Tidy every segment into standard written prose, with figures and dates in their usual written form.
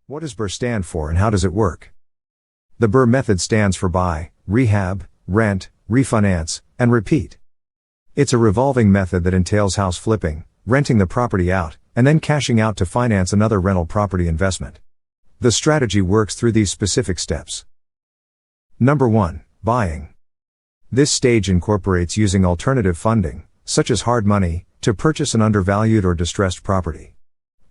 What does BRRRR stand for and how does it work? The BRRRR method stands for buy, rehab, rent, refinance, and repeat. It's a revolving method that entails house flipping, renting the property out, and then cashing out to finance another rental property investment. The strategy works through these specific steps. Number 1. Buying. This stage incorporates using alternative funding, such as hard money, to purchase an undervalued or distressed property.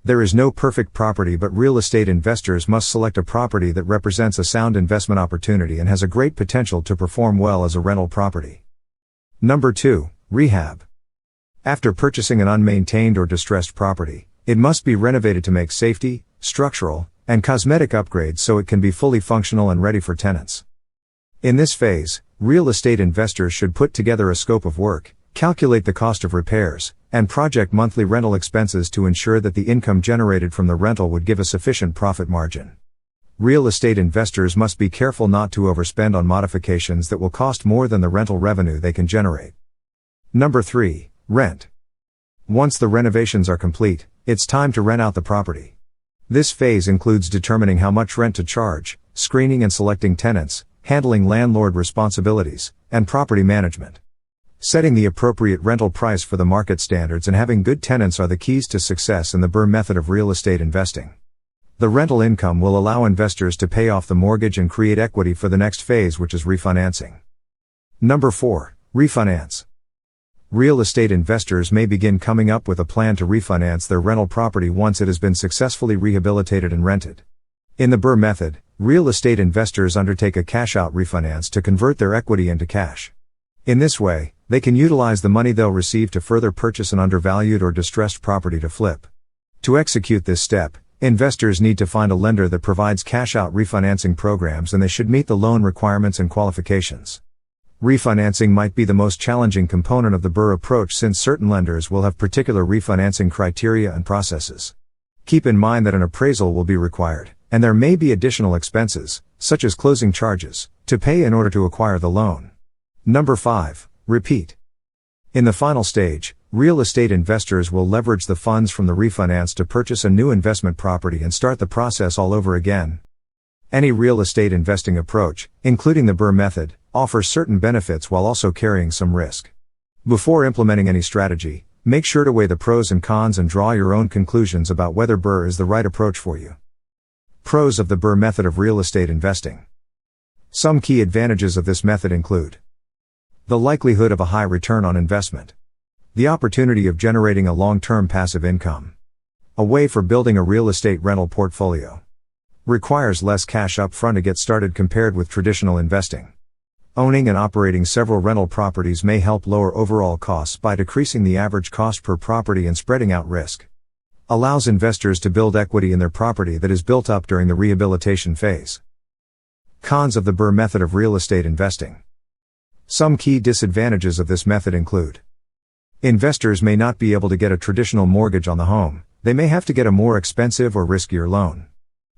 There is no perfect property, but real estate investors must select a property that represents a sound investment opportunity and has a great potential to perform well as a rental property. Number 2. Rehab. After purchasing an unmaintained or distressed property, it must be renovated to make safety, structural, and cosmetic upgrades so it can be fully functional and ready for tenants. In this phase, real estate investors should put together a scope of work, calculate the cost of repairs, and project monthly rental expenses to ensure that the income generated from the rental would give a sufficient profit margin. Real estate investors must be careful not to overspend on modifications that will cost more than the rental revenue they can generate. Number 3. Rent. Once the renovations are complete, it's time to rent out the property. This phase includes determining how much rent to charge, screening and selecting tenants, handling landlord responsibilities, and property management. Setting the appropriate rental price for the market standards and having good tenants are the keys to success in the BRRRR method of real estate investing. The rental income will allow investors to pay off the mortgage and create equity for the next phase, which is refinancing. Number 4. Refinance. Real estate investors may begin coming up with a plan to refinance their rental property once it has been successfully rehabilitated and rented. In the BRRRR method, real estate investors undertake a cash-out refinance to convert their equity into cash. In this way, they can utilize the money they'll receive to further purchase an undervalued or distressed property to flip. To execute this step, investors need to find a lender that provides cash-out refinancing programs, and they should meet the loan requirements and qualifications. Refinancing might be the most challenging component of the BRRRR approach, since certain lenders will have particular refinancing criteria and processes. Keep in mind that an appraisal will be required, and there may be additional expenses, such as closing charges, to pay in order to acquire the loan. Number 5. Repeat. In the final stage, real estate investors will leverage the funds from the refinance to purchase a new investment property and start the process all over again. Any real estate investing approach, including the BRRRR method, offers certain benefits while also carrying some risk. Before implementing any strategy, make sure to weigh the pros and cons and draw your own conclusions about whether BRRRR is the right approach for you. Pros of the BRRRR method of real estate investing. Some key advantages of this method include: the likelihood of a high return on investment. The opportunity of generating a long-term passive income. A way for building a real estate rental portfolio. Requires less cash up front to get started compared with traditional investing. Owning and operating several rental properties may help lower overall costs by decreasing the average cost per property and spreading out risk. Allows investors to build equity in their property that is built up during the rehabilitation phase. Cons of the BRRRR method of real estate investing. Some key disadvantages of this method include: investors may not be able to get a traditional mortgage on the home, they may have to get a more expensive or riskier loan.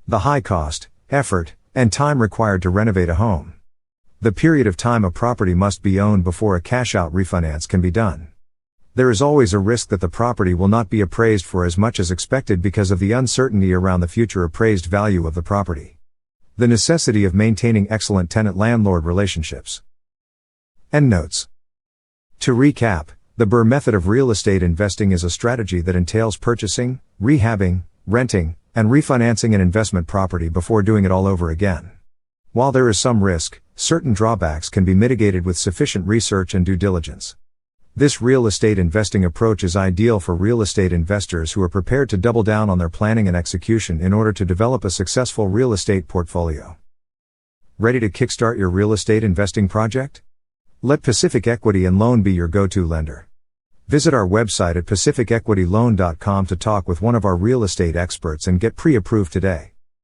The high cost, effort, and time required to renovate a home. The period of time a property must be owned before a cash-out refinance can be done. There is always a risk that the property will not be appraised for as much as expected because of the uncertainty around the future appraised value of the property. The necessity of maintaining excellent tenant-landlord relationships. Endnotes. To recap, the BRRRR method of real estate investing is a strategy that entails purchasing, rehabbing, renting, and refinancing an investment property before doing it all over again. While there is some risk, certain drawbacks can be mitigated with sufficient research and due diligence. This real estate investing approach is ideal for real estate investors who are prepared to double down on their planning and execution in order to develop a successful real estate portfolio. Ready to kickstart your real estate investing project? Let Pacific Equity and Loan be your go-to lender. Visit our website at pacificequityloan.com to talk with one of our real estate experts and get pre-approved today.